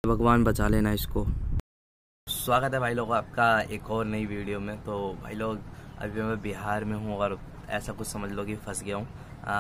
भगवान बचा लेना इसको। स्वागत है भाई लोग आपका एक और नई वीडियो में। तो भाई लोग अभी मैं बिहार में हूँ और ऐसा कुछ समझ लो कि फंस गया हूँ।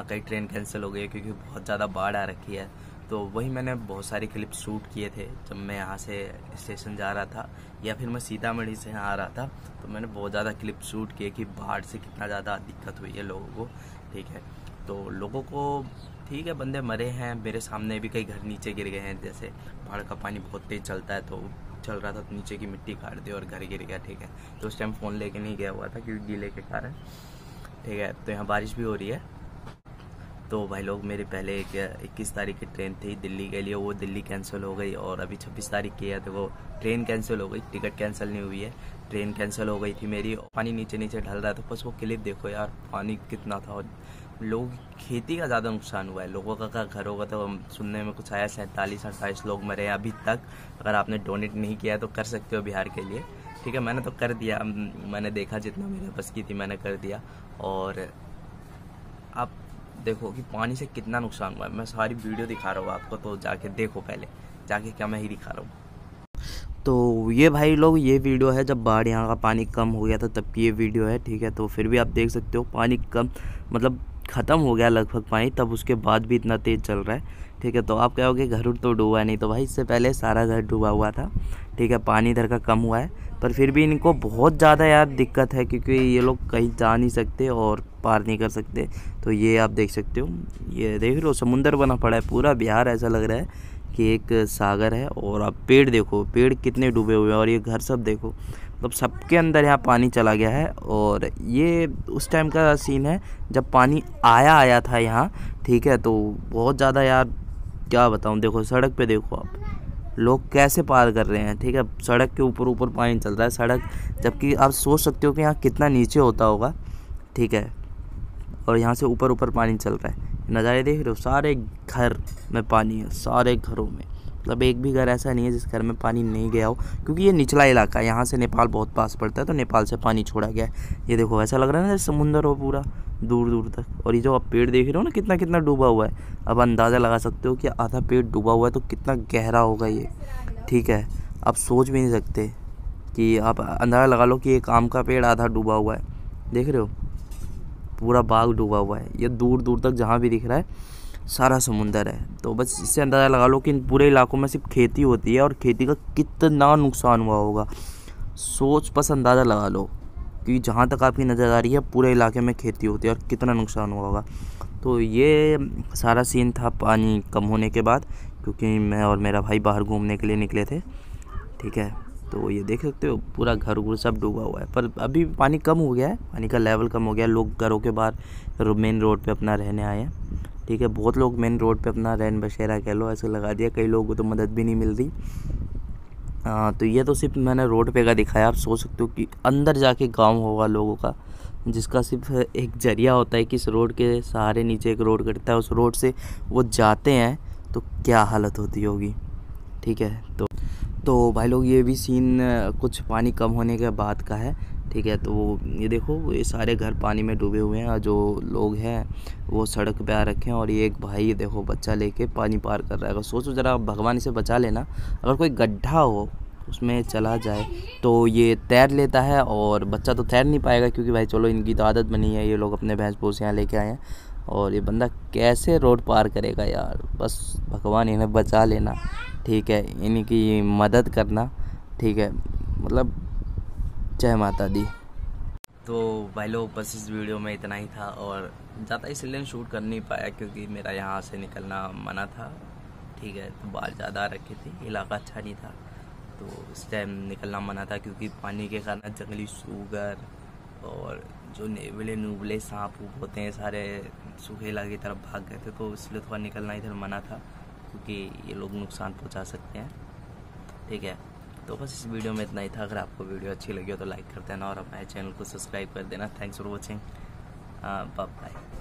कई ट्रेन कैंसिल हो गई है क्योंकि बहुत ज़्यादा बाढ़ आ रखी है। तो वही मैंने बहुत सारे क्लिप शूट किए थे जब मैं यहाँ से स्टेशन जा रहा था या फिर मैं सीतामढ़ी से यहाँ आ रहा था। तो मैंने बहुत ज़्यादा क्लिप शूट किए कि बाढ़ से कितना ज़्यादा दिक्कत हुई है लोगों को। ठीक है, तो लोगों को ठीक है, बंदे मरे हैं, मेरे सामने भी कई घर नीचे गिर गए हैं। जैसे बाढ़ का पानी बहुत तेज चलता है तो चल रहा था तो नीचे की मिट्टी काट दी और घर गिर गया। ठीक है, तो उस टाइम फ़ोन लेके नहीं गया हुआ था क्योंकि गीले के कारण। ठीक है, तो यहाँ बारिश भी हो रही है। तो भाई लोग मेरी पहले 21 तारीख की ट्रेन थी दिल्ली के लिए, वो दिल्ली कैंसिल हो गई और अभी 26 तारीख की है तो वो ट्रेन कैंसिल हो गई। टिकट कैंसिल नहीं हुई है, ट्रेन कैंसिल हो गई थी मेरी। पानी नीचे नीचे ढल रहा था, बस वो क्लिप देखो यार, पानी कितना था। और लोग खेती का ज़्यादा नुकसान हुआ है, लोगों का घर होगा तो सुनने में कुछ आया 47-28 लोग मरे हैं अभी तक। अगर आपने डोनेट नहीं किया तो कर सकते हो बिहार के लिए। ठीक है, मैंने तो कर दिया, मैंने देखा जितना मेरे बस की थी मैंने कर दिया। और आप देखो कि पानी से कितना नुकसान हुआ है। मैं सारी वीडियो दिखा रहा हूँ आपको, तो जाके देखो, पहले जाके क्या मैं ही दिखा रहा हूँ। तो ये भाई लोग ये वीडियो है जब बाढ़ यहाँ का पानी कम हो गया था तब की ये वीडियो है। ठीक है, तो फिर भी आप देख सकते हो पानी कम मतलब ख़त्म हो गया लगभग पानी, तब उसके बाद भी इतना तेज़ चल रहा है। ठीक है, तो आप कहोगे घर तो डूबा नहीं, तो भाई इससे पहले सारा घर डूबा हुआ था। ठीक है, पानी इधर का कम हुआ है पर फिर भी इनको बहुत ज़्यादा यार दिक्कत है क्योंकि ये लोग कहीं जा नहीं सकते और पार नहीं कर सकते। तो ये आप देख सकते हो, ये देख रहे हो समुंदर बना पड़ा है, पूरा बिहार ऐसा लग रहा है कि एक सागर है। और आप पेड़ देखो, पेड़ कितने डूबे हुए हैं और ये घर सब देखो, मतलब सबके अंदर यहाँ पानी चला गया है। और ये उस टाइम का सीन है जब पानी आया था यहाँ। ठीक है, तो बहुत ज़्यादा यार क्या बताऊँ, देखो सड़क पे देखो आप लोग कैसे पार कर रहे हैं। ठीक है, सड़क के ऊपर ऊपर पानी चल रहा है सड़क, जबकि आप सोच सकते हो कि यहाँ कितना नीचे होता होगा। ठीक है, और यहाँ से ऊपर ऊपर पानी चल रहा है। नज़ारे देख रहे हो, सारे घर में पानी है, सारे घरों में, मतलब एक भी घर ऐसा नहीं है जिस घर में पानी नहीं गया हो क्योंकि ये निचला इलाका है, यहाँ से नेपाल बहुत पास पड़ता है तो नेपाल से पानी छोड़ा गया है। ये देखो ऐसा लग रहा है ना जैसे समुंदर हो पूरा दूर दूर तक। और ये जो आप पेड़ देख रहे हो ना कितना कितना डूबा हुआ है, अब अंदाज़ा लगा सकते हो कि आधा पेड़ डूबा हुआ है तो कितना गहरा होगा ये। ठीक है, आप सोच भी नहीं सकते कि आप अंदाज़ा लगा लो कि एक आम का पेड़ आधा डूबा हुआ है, देख रहे हो पूरा बाग डूबा हुआ है। ये दूर दूर तक जहाँ भी दिख रहा है सारा समुंदर है। तो बस इससे अंदाज़ा लगा लो कि इन पूरे इलाकों में सिर्फ खेती होती है और खेती का कितना नुकसान हुआ होगा। सोच बस अंदाज़ा लगा लो कि जहाँ तक आपकी नज़र आ रही है पूरे इलाके में खेती होती है और कितना नुकसान हुआ होगा। तो ये सारा सीन था पानी कम होने के बाद, क्योंकि मैं और मेरा भाई बाहर घूमने के लिए निकले थे। ठीक है, तो ये देख सकते हो पूरा घर उर सब डूबा हुआ है, पर अभी पानी कम हो गया है, पानी का लेवल कम हो गया है। लोग घरों के बाहर मेन रोड पे अपना रहने आए हैं। ठीक है, बहुत लोग मेन रोड पे अपना रैन बसेरा कह लो ऐसे लगा दिया, कई लोगों को तो मदद भी नहीं मिल रही। तो ये तो सिर्फ मैंने रोड पे का दिखाया, आप सोच सकते हो कि अंदर जाके गाँव होगा लोगों का जिसका सिर्फ एक जरिया होता है कि इस रोड के सहारे नीचे एक रोड कटता है, उस रोड से वो जाते हैं तो क्या हालत होती होगी। ठीक है, तो भाई लोग ये भी सीन कुछ पानी कम होने के बाद का है। ठीक है, तो ये देखो ये सारे घर पानी में डूबे हुए हैं और जो लोग हैं वो सड़क पे आ रखे हैं। और ये एक भाई देखो बच्चा लेके पानी पार कर रहा है। अगर सोचो ज़रा, भगवान इसे बचा लेना, अगर कोई गड्ढा हो उसमें चला जाए तो ये तैर लेता है और बच्चा तो तैर नहीं पाएगा क्योंकि भाई चलो इनकी तो आदत बनी है, ये लोग अपने भैंस भूस यहाँ लेके आए हैं। और ये बंदा कैसे रोड पार करेगा यार, बस भगवान इन्हें बचा लेना। ठीक है, इनकी मदद करना। ठीक है, मतलब जय माता दी। तो भाई लोग बस इस वीडियो में इतना ही था और ज़्यादा इसलिए शूट कर नहीं पाया क्योंकि मेरा यहाँ से निकलना मना था। ठीक है, तो बाढ़ ज़्यादा आ रखी थी, इलाका अच्छा नहीं था तो इस टाइम निकलना मना था क्योंकि पानी के कारण जंगली सूगर और जो नेवले नूबले सांप होते हैं सारे सूखे इलाके की तरफ भाग गए थे, तो इसलिए थोड़ा निकलना इधर मना था क्योंकि ये लोग नुकसान पहुंचा सकते हैं। ठीक है, तो बस इस वीडियो में इतना ही था। अगर आपको वीडियो अच्छी लगी हो तो लाइक कर देना और हमारे चैनल को सब्सक्राइब कर देना। Thanks for watching, bye bye.